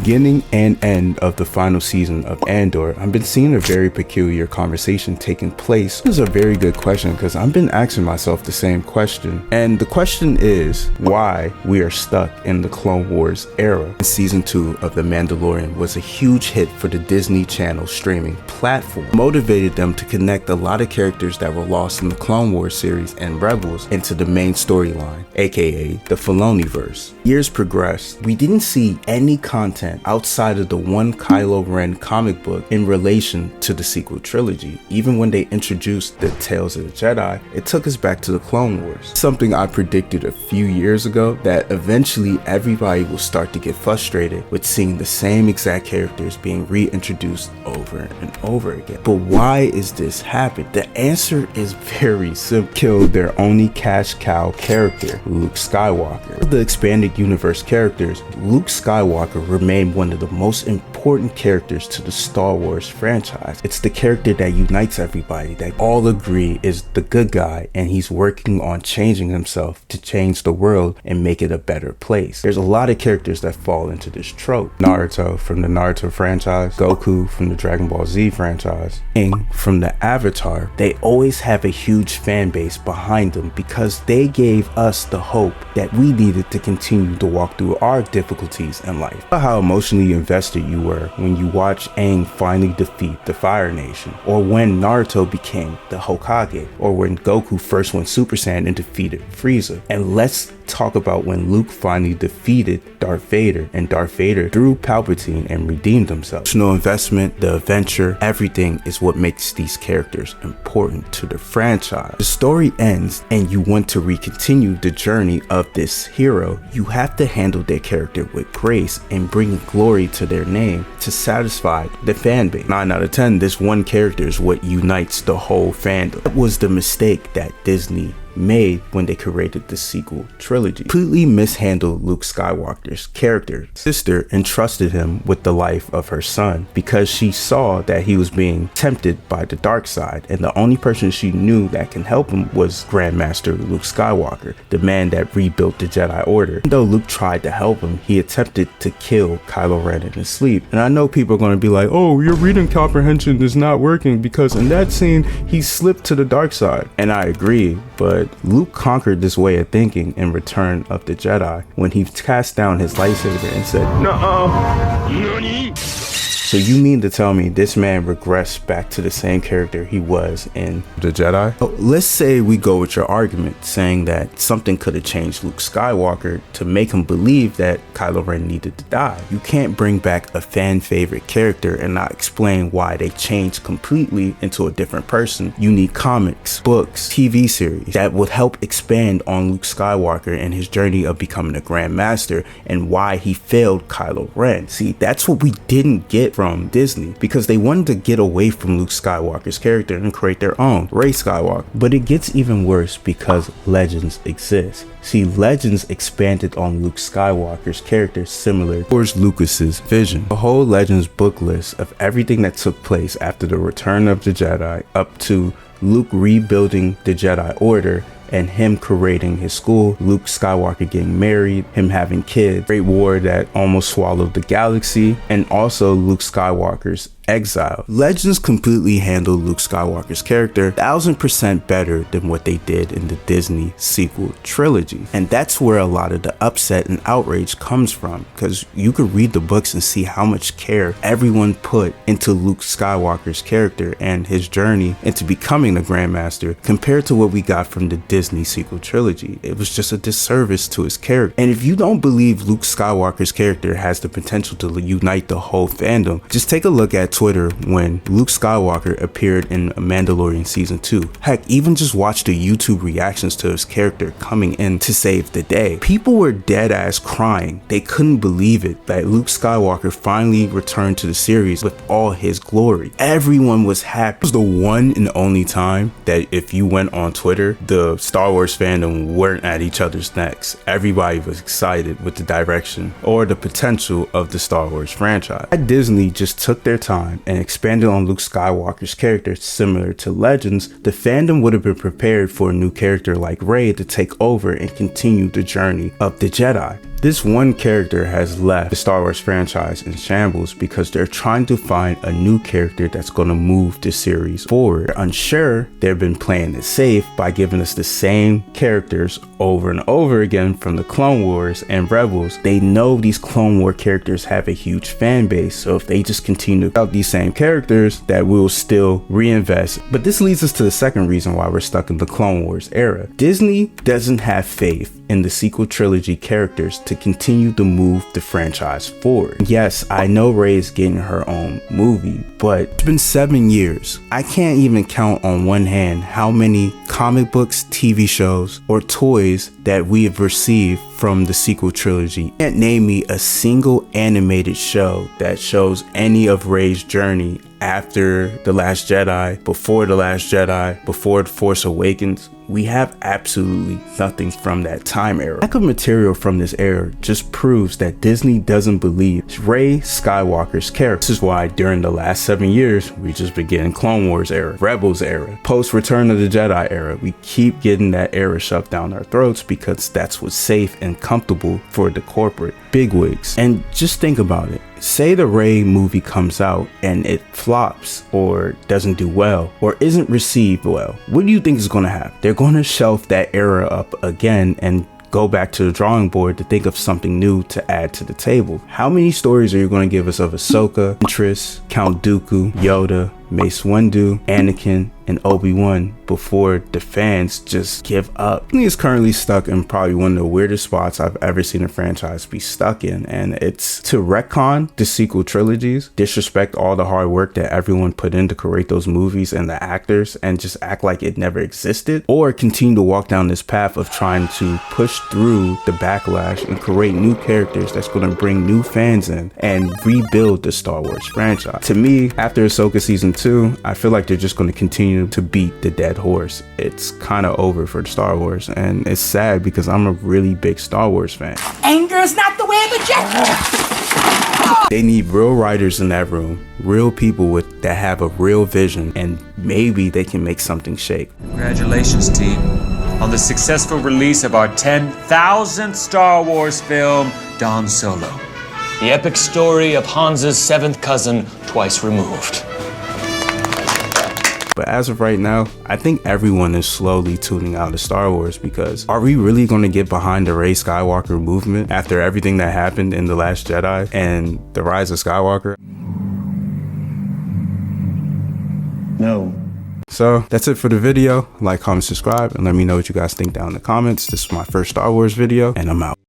beginning and end of the final season of Andor, I've been seeing a very peculiar conversation taking place. This is a very good question because I've been asking myself the same question. And the question is why we are stuck in the Clone Wars era. Season 2 of The Mandalorian was a huge hit for the Disney Channel streaming platform. It motivated them to connect a lot of characters that were lost in the Clone Wars series and Rebels into the main storyline, aka the Filoniverse. Years progressed, we didn't see any content outside of the one Kylo Ren comic book in relation to the sequel trilogy. Even when they introduced the Tales of the Jedi, it took us back to the Clone Wars. Something I predicted a few years ago, that eventually everybody will start to get frustrated with seeing the same exact characters being reintroduced over and over again. But why is this happening? The answer is very simple. Killed their only cash cow character, Luke Skywalker. Of the expanded universe characters, Luke Skywalker remained one of the most important characters to the Star Wars franchise. It's the character that unites everybody, that all agree is the good guy, and he's working on changing himself to change the world and make it a better place. There's a lot of characters that fall into this trope. Naruto from the Naruto franchise, Goku from the Dragon Ball Z franchise, Aang from the Avatar. They always have a huge fan base behind them because they gave us the hope that we needed to continue to walk through our difficulties in life. How emotionally invested you were when you watched Aang finally defeat the Fire Nation, or when Naruto became the Hokage, or when Goku first went Super Saiyan and defeated Frieza. And let's talk about when Luke finally defeated Darth Vader, and Darth Vader threw Palpatine and redeemed himself. Emotional investment, the adventure, everything is what makes these characters important to the franchise. The story ends and you want to re-continue the journey of this hero. You have to handle their character with grace and bring glory to their name to satisfy the fan base. 9 out of 10, this one character is what unites the whole fandom. That was the mistake that Disney made when they created the sequel trilogy. Completely mishandled Luke Skywalker's character. Sister entrusted him with the life of her son because she saw that he was being tempted by the dark side, and the only person she knew that can help him was Grandmaster Luke Skywalker, the man that rebuilt the Jedi Order. Even though Luke tried to help him, he attempted to kill Kylo Ren in his sleep. And I know people are going to be like, oh, your reading comprehension is not working because in that scene he slipped to the dark side. And I agree, but Luke conquered this way of thinking in Return of the Jedi when he cast down his lightsaber and said, "Nani?" So you mean to tell me this man regressed back to the same character he was in The Jedi? So let's say we go with your argument, saying that something could have changed Luke Skywalker to make him believe that Kylo Ren needed to die. You can't bring back a fan favorite character and not explain why they changed completely into a different person. You need comics, books, TV series that would help expand on Luke Skywalker and his journey of becoming a Grand Master and why he failed Kylo Ren. See, that's what we didn't get from Disney because they wanted to get away from Luke Skywalker's character and create their own, Rey Skywalker. But it gets even worse because Legends exists. See, Legends expanded on Luke Skywalker's character similar to George Lucas's vision. The whole Legends book list of everything that took place after the Return of the Jedi up to Luke rebuilding the Jedi Order and him creating his school, Luke Skywalker getting married, him having kids, Great War that almost swallowed the galaxy, and also Luke Skywalker's exile. Legends completely handled Luke Skywalker's character 1000% better than what they did in the Disney sequel trilogy. And that's where a lot of the upset and outrage comes from, because you could read the books and see how much care everyone put into Luke Skywalker's character and his journey into becoming the Grandmaster compared to what we got from the Disney sequel trilogy. It was just a disservice to his character. And if you don't believe Luke Skywalker's character has the potential to unite the whole fandom, just take a look at Twitter when Luke Skywalker appeared in Mandalorian Season 2. Heck, even just watch the YouTube reactions to his character coming in to save the day. People were dead ass crying. They couldn't believe it that Luke Skywalker finally returned to the series with all his glory. Everyone was happy. It was the one and only time that if you went on Twitter, the Star Wars fandom weren't at each other's necks. Everybody was excited with the direction or the potential of the Star Wars franchise. Disney just took their time and expanded on Luke Skywalker's character similar to Legends, the fandom would have been prepared for a new character like Rey to take over and continue the journey of the Jedi. This one character has left the Star Wars franchise in shambles because they're trying to find a new character that's going to move the series forward. They're unsure. They've been playing it safe by giving us the same characters over and over again from the Clone Wars and Rebels. They know these Clone War characters have a huge fan base, so if they just continue to out these same characters, that we'll still reinvest. But this leads us to the second reason why we're stuck in the Clone Wars era. Disney doesn't have faith in the sequel trilogy characters to continue to move the franchise forward. Yes, I know Rey's getting her own movie, but it's been 7 years. I can't even count on one hand how many comic books, TV shows, or toys that we have received from the sequel trilogy. Can't name me a single animated show that shows any of Rey's journey after The Last Jedi, before The Last Jedi, before The Force Awakens. We have absolutely nothing from that time era. Lack of material from this era just proves that Disney doesn't believe Rey Skywalker's character. This is why during the last 7 years, we just been getting Clone Wars era, Rebels era, post Return of the Jedi era. We keep getting that era shoved down our throats because that's what's safe and comfortable for the corporate bigwigs. And just think about it. Say the Rey movie comes out and it flops or doesn't do well or isn't received well. What do you think is going to happen? They're going to shelf that era up again and go back to the drawing board to think of something new to add to the table. How many stories are you going to give us of Ahsoka, Ventress, Count Dooku, Yoda, Mace Windu, Anakin, and Obi-Wan before the fans just give up? He is currently stuck in probably one of the weirdest spots I've ever seen a franchise be stuck in, and it's to retcon the sequel trilogies, disrespect all the hard work that everyone put in to create those movies and the actors, and just act like it never existed, or continue to walk down this path of trying to push through the backlash and create new characters that's going to bring new fans in and rebuild the Star Wars franchise. To me, after Ahsoka season 2, I feel like they're just going to continue to beat the dead horse. It's kind of over for Star Wars, and it's sad because I'm a really big Star Wars fan. Anger is not the way of a Jedi. They need real writers in that room, real people that have a real vision, and maybe they can make something shake. Congratulations, team, on the successful release of our 10,000th Star Wars film, Dan Solo. The epic story of Han's seventh cousin, twice removed. But as of right now, I think everyone is slowly tuning out of Star Wars, because are we really going to get behind the Rey Skywalker movement after everything that happened in The Last Jedi and The Rise of Skywalker? No. So that's it for the video. Like, comment, subscribe, and let me know what you guys think down in the comments. This is my first Star Wars video, and I'm out.